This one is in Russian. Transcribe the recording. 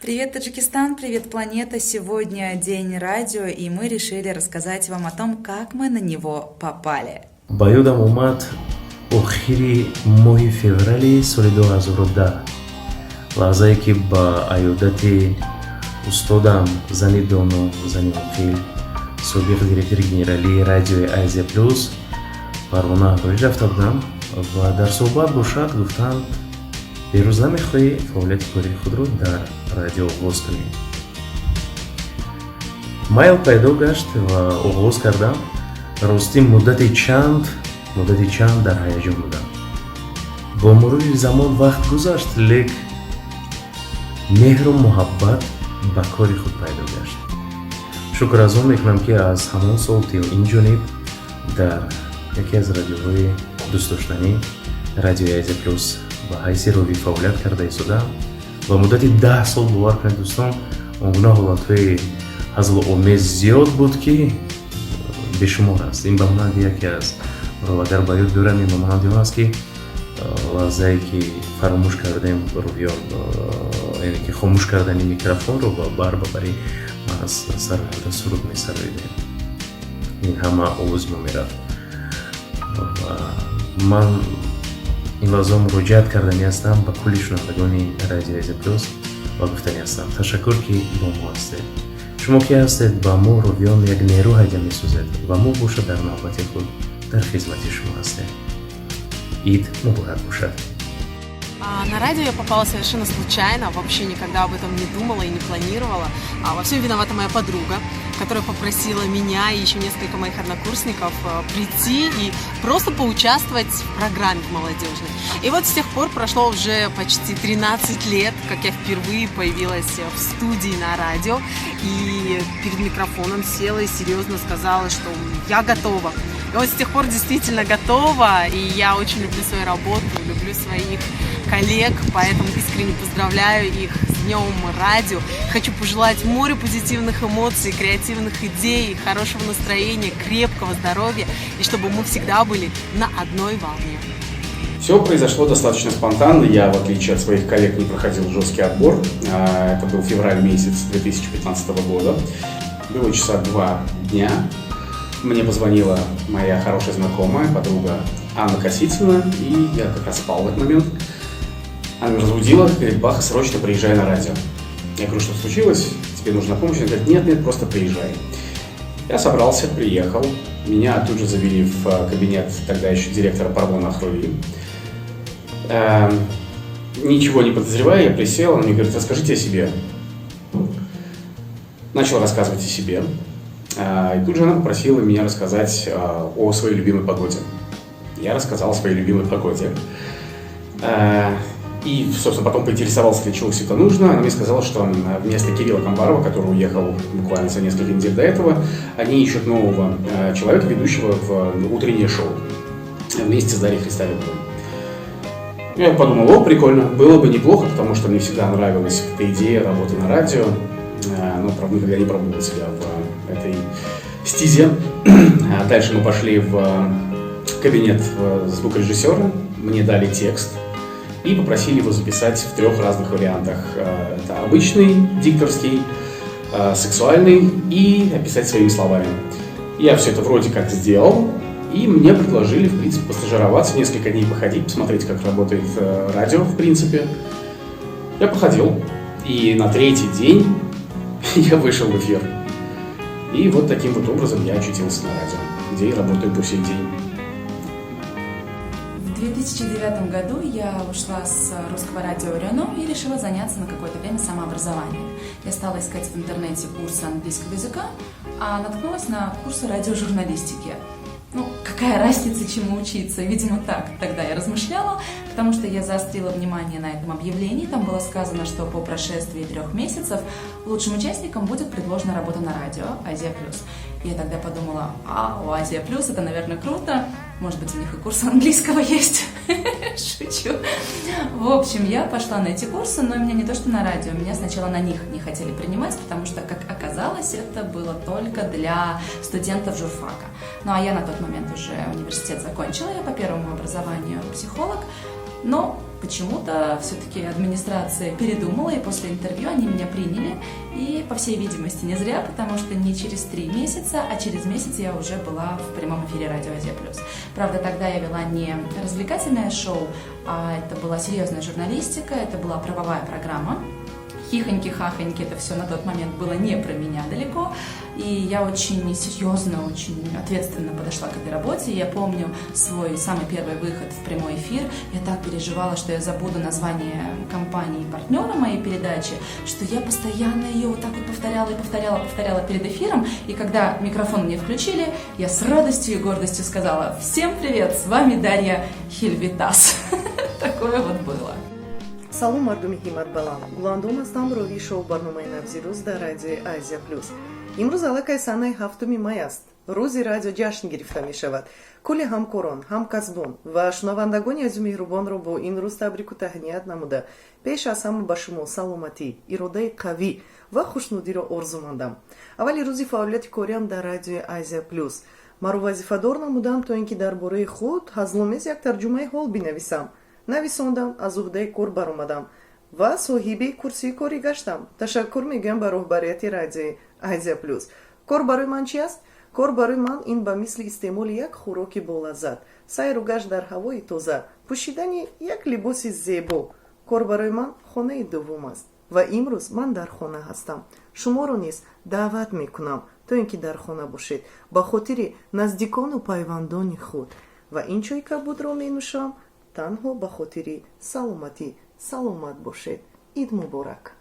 Привет, Таджикистан, привет, планета! Сегодня день радио, и мы решили рассказать вам о том, как мы на него попали. ба ёдам омад охири моҳи феврали соли 2010 лаҳзае ки ба аёдати устодам зани доно, зани оқил, собиқ директори генералии радиои Азия Плюс Парвона Ҳабибӣ рафта будам ва дар суҳбат бо шат гуфтанд: берӯз намехоҳӣ фаъолияти кории худро дар радио оғоз кунӣ? майл пайдо гашт ва оғоз кардам. ростӣ муддати чанд дар ҳаяҷон будам. бо мурури замон вақт гузашт, лек меҳру муҳаббат ба кори худ пайдо гашт. шукр аз он мекунам ки аз ҳамон сол тил инҷониб дар яке аз радиоҳои дӯстдоштанӣ радиои Азия Плюс ба ҳайси ровӣ фаъолият карда истодам ва муддати 10 сол бовар кунед дӯстон, он гуна ҳолатҳои ҳазлуомез зиёд буд ки бешумор аст. ин ба монанди яке аз агар ба ёд биёрам, ин ба монанди он аст ки лаҳзае ки фаромӯш кардем рӯҳиён, яъне ки хомӯш кардани микрофонро ва барбабарӣ ман аз сар суруд месароидем. ин ҳама овози мо мерафт. ман ин лаҳза муроҷиат кардани ҳастам ба кулли шунавандагони радиои Азия Плюс ва гуфтани ҳастам: ташаккур, ки бо мо ҳастед. шумо ки ҳастед, ба мо рӯҳиён як нерӯ ҳайда месозед ва мо бошад дар навбати худ дар хизмати шумо ҳастем. ид муборак бошад. На радио я попала совершенно случайно, вообще никогда об этом не думала и не планировала. Во всем виновата моя подруга, которая попросила меня и еще несколько моих однокурсников прийти и просто поучаствовать в программе молодежной. И вот с тех пор прошло уже почти 13 лет, как я впервые появилась в студии на радио и перед микрофоном села и серьезно сказала, что я готова. И вот с тех пор действительно готова, и я очень люблю свою работу, люблю своих коллег, поэтому искренне поздравляю их с Днем Радио. Хочу пожелать море позитивных эмоций, креативных идей, хорошего настроения, крепкого здоровья, и чтобы мы всегда были на одной волне. Все произошло достаточно спонтанно. Я, в отличие от своих коллег, не проходил жесткий отбор. Это был февраль месяц 2015 года. Было часа 2 дня. Мне позвонила моя хорошая знакомая, подруга Анна Косицына, и я как раз спал в этот момент. Она меня разбудила, говорит: Баха, срочно приезжай на радио. Я говорю: что случилось? Тебе нужна помощь? Она говорит: нет, просто приезжай. Я собрался, приехал. Меня тут же завели в кабинет тогда еще директора Парвона Ҳабибӣ. Ничего не подозревая, я присел, она мне говорит: расскажите о себе. Начал рассказывать о себе. И тут же она попросила меня рассказать о своей любимой погоде. Я рассказал о своей любимой погоде. И, собственно, потом поинтересовался, для чего все это нужно. Она мне сказала, что вместо Кирилла Камбарова, который уехал буквально за несколько недель до этого, они ищут нового человека, ведущего в утреннее шоу вместе с Дарьей Христолюбовой. Я подумал: о, прикольно, было бы неплохо, потому что мне всегда нравилась эта идея работы на радио, но, правда, никогда не пробовал себя в этой стезе. Дальше мы пошли в кабинет звукорежиссера, мне дали текст и попросили его записать в 3 разных вариантах. Это обычный, дикторский, сексуальный и описать своими словами. Я все это вроде как сделал, и мне предложили, в принципе, постажироваться, несколько дней походить, посмотреть, как работает радио, в принципе. Я походил, и на 3-й день я вышел в эфир. И вот таким вот образом я очутился на радио, где и работаю по сей день. В 2009 году я ушла с русского радио РЕНО и решила заняться на какое-то время самообразованием. Я стала искать в интернете курсы английского языка, а наткнулась на курсы радиожурналистики. Какая разница, чему учиться? Видимо, так. Тогда я размышляла, потому что я заострила внимание на этом объявлении. Там было сказано, что по прошествии 3 месяцев лучшим участникам будет предложена работа на радио Азия Плюс. Я тогда подумала: у Азия Плюс это, наверное, круто. Может быть, у них и курсы английского есть. Шучу. В общем, я пошла на эти курсы, но меня не то что на радио, меня сначала на них не хотели принимать, потому что, как оказалось, это было только для студентов журфака. Ну а я на тот момент уже университет закончила, я по первому образованию психолог, но почему-то все-таки администрация передумала, и после интервью они меня приняли. И, по всей видимости, не зря, потому что не через 3 месяца, а через месяц я уже была в прямом эфире Радио Азия Плюс. Правда, тогда я вела не развлекательное шоу, а это была серьезная журналистика, это была правовая программа. Хихоньки-хахоньки, это все на тот момент было не про меня далеко. И я очень серьезно, очень ответственно подошла к этой работе. Я помню свой самый первый выход в прямой эфир. Я так переживала, что я забуду название компании партнера моей передачи, что я постоянно ее вот так вот повторяла перед эфиром. И когда микрофон мне включили, я с радостью и гордостью сказала: «Всем привет, с вами Дарья Хильвитас». Такое вот было. салом мардуми ҳиматбаланд, гуландон ҳастам роҳи шоу барномаи навзирӯз дар радиои Азия Плюс. имрӯз аллакай санаи 7 май аст. рӯзи радио ҷашн гирифта мешавад. кулли ҳамкорон, ҳамкасбон ва шунавандагони азизу меҳрубонро бо ин рӯз табрику таҳният намуда пеш аз ҳама ба шумо саломатӣ, иродаи қавӣ ва хушнудиро орзу мандам. аввали рӯзи фаъолияти кориам дар радиои Азия Плюс. маро вазифадор намудам то ин ки дар бораи худ ҳазломез як тарҷумаи ҳол бинависам. нависондам, аз уҳдаи кор баромадам ва соҳиби курсии корӣ гаштам. ташаккур мегӯям ба роҳбарияти радиои Азия Плюс. кор барои ман чи аст? кор барои ман ин ба мисли истеъмоли як хӯроки болаззат, сайру гашт дар ҳавои тоза, пӯшидани як либоси зебо. кор барои ман хонаи дуввум аст ва имрӯз ман дар хона ҳастам. шуморо низ даъват мекунам то ин ки дар хона бошед ба хотири наздикону пайвандони худ. ва ин чойи кабудро менӯшам танҳо ба хотири саломатӣ. саломат бошед. ид муборак.